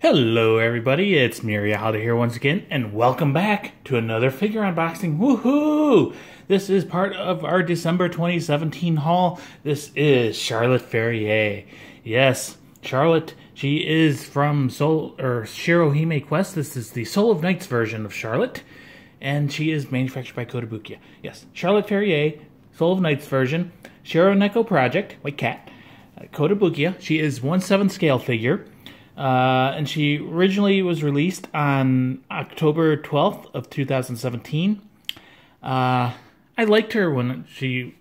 Hello everybody, it's Miriada here once again, and welcome back to another figure unboxing. Woohoo! This is part of our December 2017 haul. This is Charlotte Ferrier. Yes, Charlotte, she is from Shironeko Quest. This is the Soul of Knights version of Charlotte, and she is manufactured by Kotobukiya. Yes, Charlotte Ferrier, Soul of Knights version, Shironeko Project, white cat, Kotobukiya. She is 1/7 scale figure. And she originally was released on October 12th of 2017. I liked her when she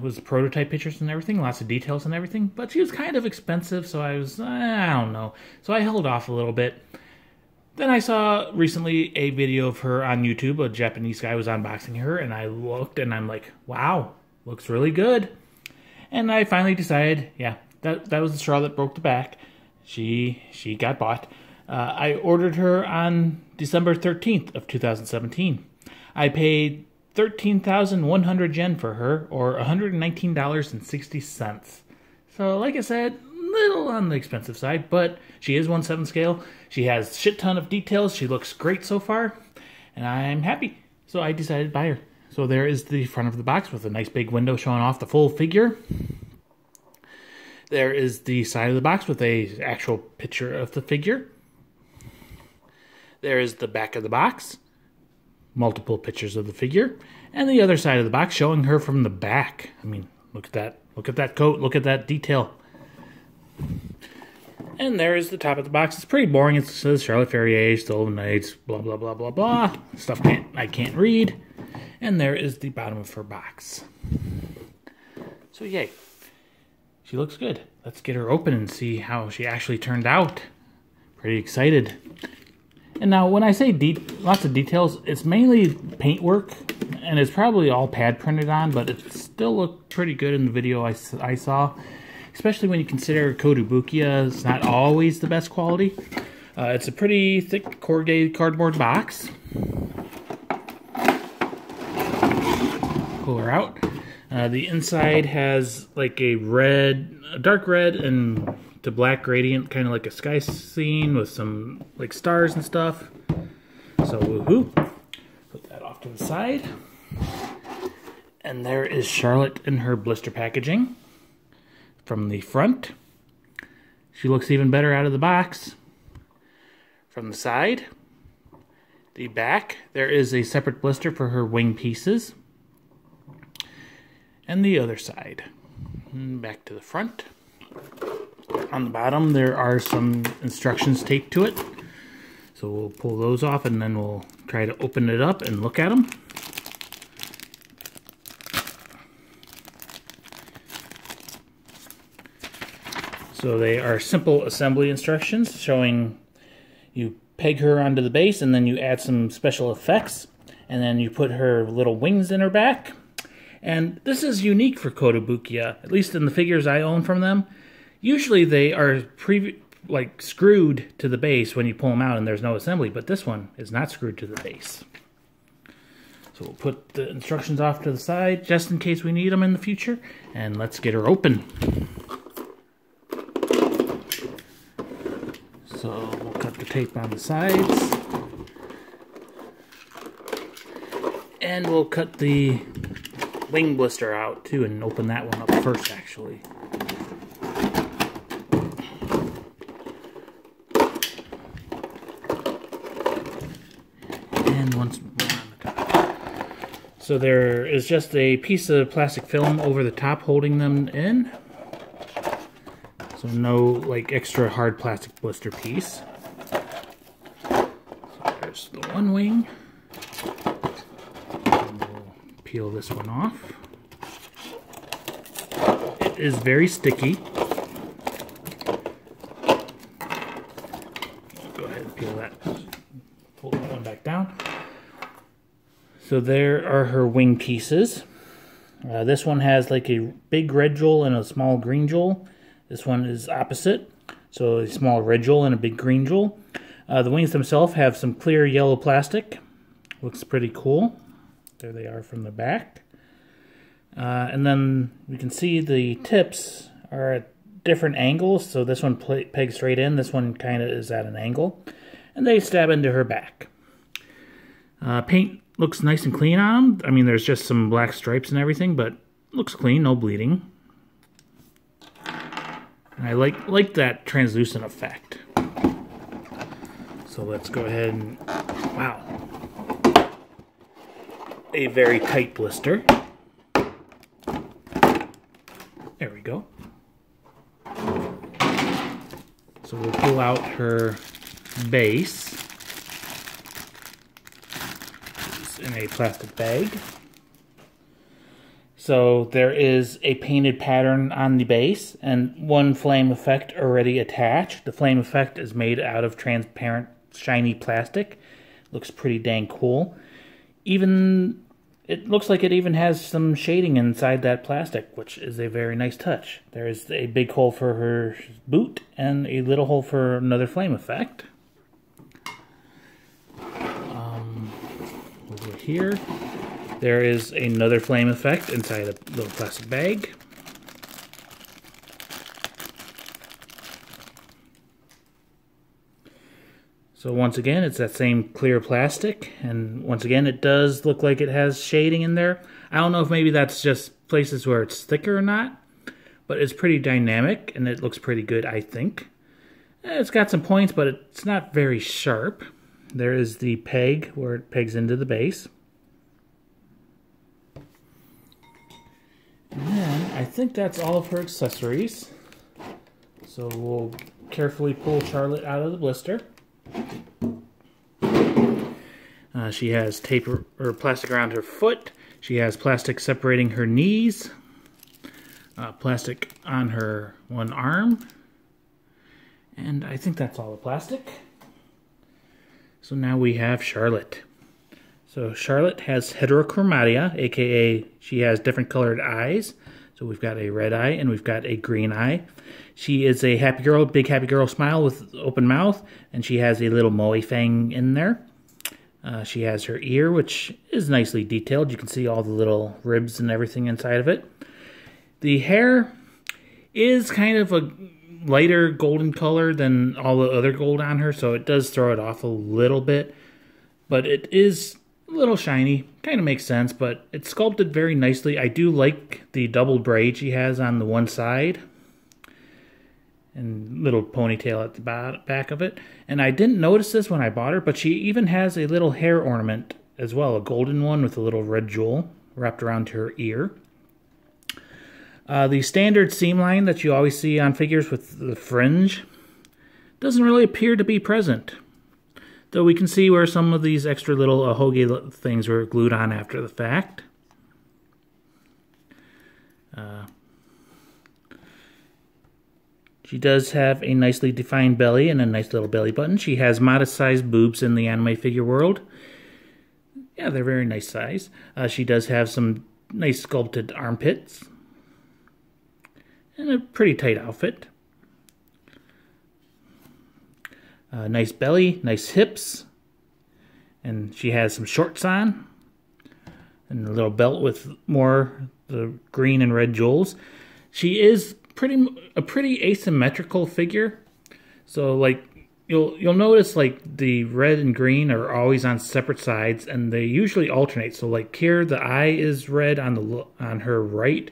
was prototype pictures and everything, lots of details and everything, but she was kind of expensive, so I don't know. So I held off a little bit. Then I saw recently a video of her on YouTube. A Japanese guy was unboxing her, and I looked and I'm like, wow, looks really good. And I finally decided, yeah, that was the straw that broke the back. She got bought. I ordered her on December 13th of 2017. I paid 13,100 yen for her, or $119.60. So, like I said, little on the expensive side, but she is 1/7 scale. She has a shit ton of details. She looks great so far, and I'm happy. So I decided to buy her. So there is the front of the box with a nice big window showing off the full figure. There is the side of the box with a actual picture of the figure. There is the back of the box, multiple pictures of the figure, and the other side of the box showing her from the back. I mean, look at that. Look at that coat. Look at that detail. And there is the top of the box. It's pretty boring. It says Charlotte Ferrier, Soul of Knights, blah, blah, blah, blah, blah. Stuff I can't read. And there is the bottom of her box. So, yay. She looks good. Let's get her open and see how she actually turned out. Pretty excited. And now, when I say lots of details, it's mainly paintwork, and it's probably all pad printed on, but it still looked pretty good in the video I saw. Especially when you consider Kotobukiya is not always the best quality. It's a pretty thick corrugated cardboard box. Pull her out. The inside has like a dark red and to black gradient, kind of like a sky scene with some like stars and stuff. So woohoo! Put that off to the side. And there is Charlotte in her blister packaging from the front. She looks even better out of the box. From the side, the back, there is a separate blister for her wing pieces. And the other side. And back to the front. On the bottom, there are some instructions taped to it. So we'll pull those off, and then we'll try to open it up and look at them. So they are simple assembly instructions showing you peg her onto the base, and then you add some special effects, and then you put her little wings in her back. And this is unique for Kotobukiya, at least in the figures I own from them. Usually they are screwed to the base when you pull them out and there's no assembly, but this one is not screwed to the base. So we'll put the instructions off to the side just in case we need them in the future, and let's get her open. So we'll cut the tape on the sides. And we'll cut the wing blister out too and open that one up first, actually. And once more on the top. So there is just a piece of plastic film over the top holding them in. So no like extra hard plastic blister piece. So there's the one wing. Peel this one off. It is very sticky. Go ahead and peel that. Pull that one back down. So there are her wing pieces. This one has like a big red jewel and a small green jewel. This one is opposite. So a small red jewel and a big green jewel. The wings themselves have some clear yellow plastic. Looks pretty cool. There they are from the back. And then we can see the tips are at different angles, so this one pegs straight in, this one kind of is at an angle, and they stab into her back. Paint looks nice and clean on them. I mean, there's just some black stripes and everything, but looks clean, no bleeding. And I like that translucent effect. So let's go ahead and, wow, a very tight blister. There we go. So we'll pull out her base. It's in a plastic bag. So there is a painted pattern on the base and one flame effect already attached. The flame effect is made out of transparent, shiny plastic. Looks pretty dang cool. It looks like it even has some shading inside that plastic, which is a very nice touch. There is a big hole for her boot and a little hole for another flame effect. Over here, there is another flame effect inside a little plastic bag. So once again, it's that same clear plastic, and once again, it does look like it has shading in there. I don't know if maybe that's just places where it's thicker or not, but it's pretty dynamic, and it looks pretty good, I think. It's got some points, but it's not very sharp. There is the peg, where it pegs into the base. And then, I think that's all of her accessories. So we'll carefully pull Charlotte out of the blister. She has tape or plastic around her foot. She has plastic separating her knees. Plastic on her one arm. And I think that's all the plastic. So now we have Charlotte. So Charlotte has heterochromatia, aka she has different colored eyes. So we've got a red eye and we've got a green eye. She is a happy girl, big happy girl smile with open mouth, and she has a little moe fang in there. She has her ear, which is nicely detailed. You can see all the little ribs and everything inside of it. The hair is kind of a lighter golden color than all the other gold on her, so it does throw it off a little bit. But it is a little shiny, kind of makes sense, but it's sculpted very nicely. I do like the double braid she has on the one side. And little ponytail at the back of it. And I didn't notice this when I bought her, but she even has a little hair ornament as well, a golden one with a little red jewel wrapped around her ear. The standard seam line that you always see on figures with the fringe doesn't really appear to be present. Though we can see where some of these extra little ahoge things were glued on after the fact. She does have a nicely defined belly and a nice little belly button. She has modest-sized boobs in the anime figure world. Yeah, they're very nice size. She does have some nice sculpted armpits. And a pretty tight outfit. Nice belly, nice hips. And she has some shorts on. And a little belt with more the green and red jewels. She is a pretty asymmetrical figure. So like you'll notice like the red and green are always on separate sides, and they usually alternate. So like here the eye is red on her right,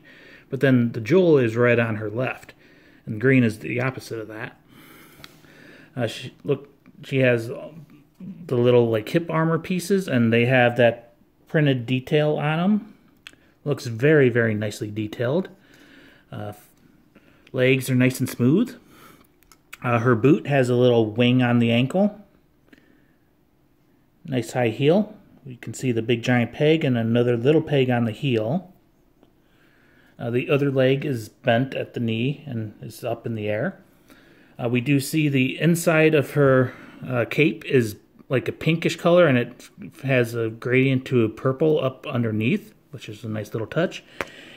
but then the jewel is red on her left, and green is the opposite of that. She has the little like hip armor pieces, and they have that printed detail on them. Looks very, very nicely detailed. Legs are nice and smooth. Her boot has a little wing on the ankle. Nice high heel. You can see the big giant peg and another little peg on the heel. The other leg is bent at the knee and is up in the air. We do see the inside of her cape is like a pinkish color, and it has a gradient to a purple up underneath, which is a nice little touch.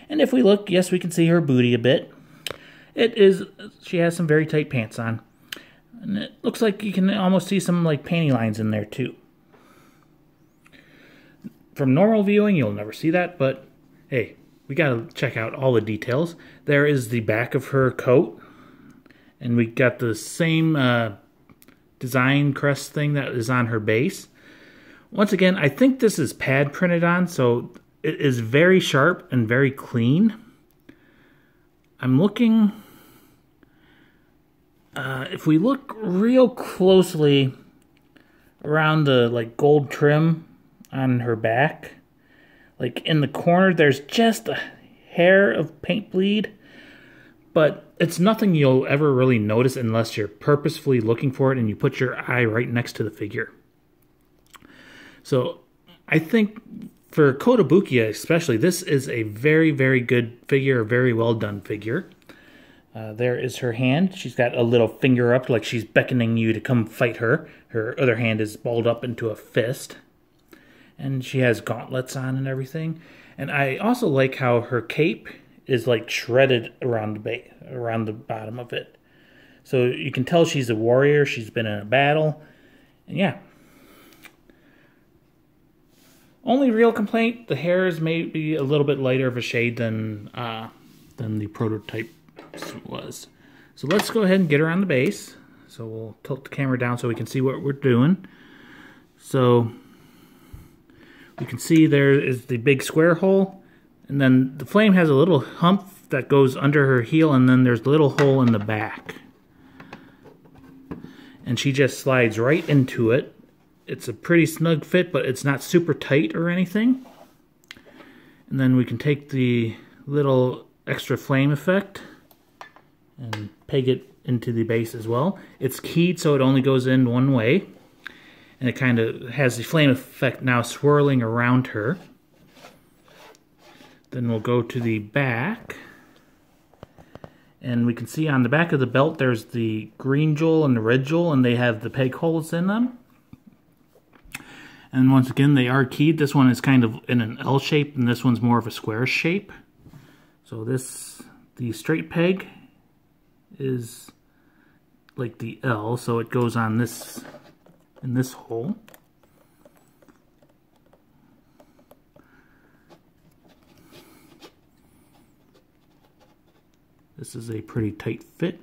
And if we look, yes, we can see her booty a bit. She has some very tight pants on. And it looks like you can almost see some like panty lines in there too. From normal viewing, you'll never see that, but hey, we gotta check out all the details. There is the back of her coat. And we got the same design crest thing that is on her base. Once again, I think this is pad printed on, so it is very sharp and very clean. I'm looking, if we look real closely around the like gold trim on her back, like in the corner, there's just a hair of paint bleed, but it's nothing you'll ever really notice unless you're purposefully looking for it and you put your eye right next to the figure. So I think for Kotobukiya especially, this is a very, very good figure, a very well done figure. There is her hand. She's got a little finger up like she's beckoning you to come fight her. Her other hand is balled up into a fist. And she has gauntlets on and everything. And I also like how her cape is like shredded around the bottom of it. So you can tell she's a warrior. She's been in a battle. And yeah. Only real complaint, the hair is maybe a little bit lighter of a shade than the prototype was. So let's go ahead and get her on the base. So we'll tilt the camera down so we can see what we're doing. So you can see there is the big square hole, and then the flame has a little hump that goes under her heel, and then there's a little hole in the back. And she just slides right into it. It's a pretty snug fit, but it's not super tight or anything. And then we can take the little extra flame effect and peg it into the base as well. It's keyed so it only goes in one way. And it kind of has the flame effect now swirling around her. Then we'll go to the back. And we can see on the back of the belt there's the green jewel and the red jewel, and they have the peg holes in them. And once again, they are keyed. This one is kind of in an L shape, and this one's more of a square shape. So the straight peg is like the L, so it goes on this, in this hole. This is a pretty tight fit.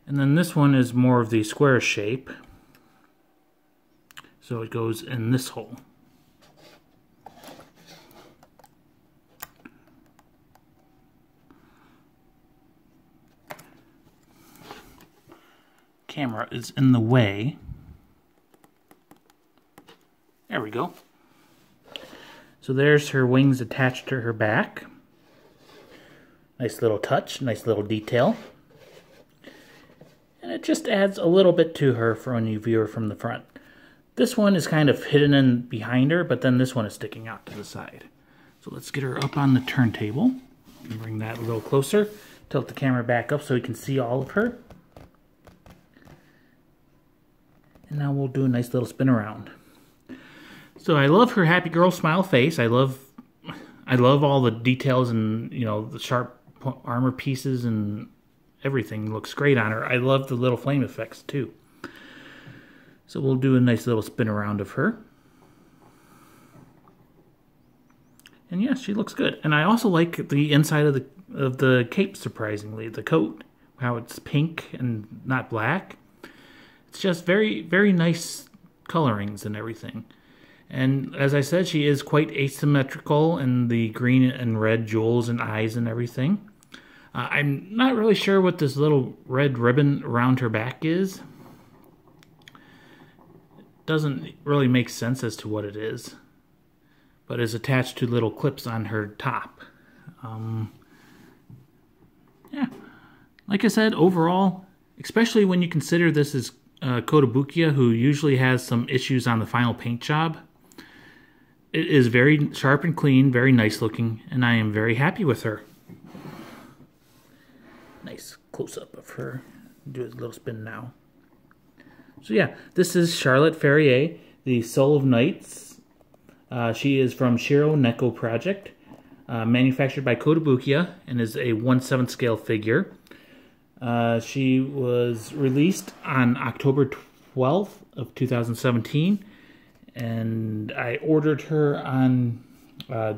And then this one is more of the square shape. So it goes in this hole. Camera is in the way. There we go. So there's her wings attached to her back. Nice little touch, nice little detail. And it just adds a little bit to her for when you view her from the front. This one is kind of hidden in behind her, but then this one is sticking out to the side. So let's get her up on the turntable. And bring that a little closer. Tilt the camera back up so we can see all of her. And now we'll do a nice little spin around. So I love her happy girl smile face. I love all the details and, you know, the sharp armor pieces and everything looks great on her. I love the little flame effects too. So we'll do a nice little spin around of her. And yes, she looks good. And I also like the inside of the cape, surprisingly. The coat, how it's pink and not black. It's just very, very nice colorings and everything. And as I said, she is quite asymmetrical in the green and red jewels and eyes and everything. I'm not really sure what this little red ribbon around her back is. Doesn't really make sense as to what it is, but is attached to little clips on her top. Yeah, like I said, overall, especially when you consider this is Kotobukiya, who usually has some issues on the final paint job, it is very sharp and clean, very nice looking, and I am very happy with her. Nice close-up of her. Do a little spin now. So yeah, this is Charlotte Ferrier, the Soul of Knights. She is from Shironeko Project, manufactured by Kotobukiya, and is a 1/7 scale figure. She was released on October 12th of 2017, and I ordered her on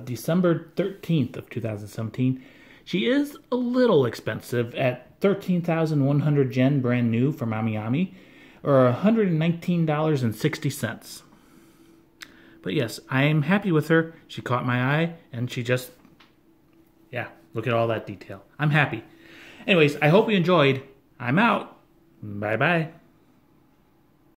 December 13th of 2017. She is a little expensive at 13,100 yen brand new from Amiyami, or $119.60. But yes, I am happy with her. She caught my eye, and she just, yeah, look at all that detail. I'm happy. Anyways, I hope you enjoyed. I'm out. Bye-bye.